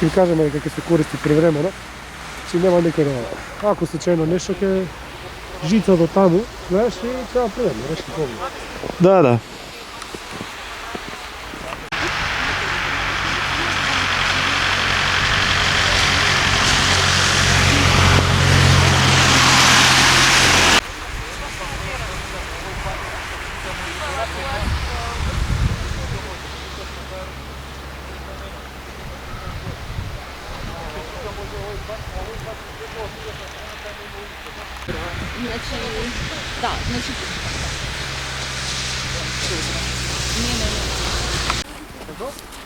Ще ви кажемо какve su koristi privremeno. Znači nema neke ako slučajno nešto je žica do tamo, znaš, i treba privremeno, nešto pomoći. Da, da. Значи, да, значи... Не.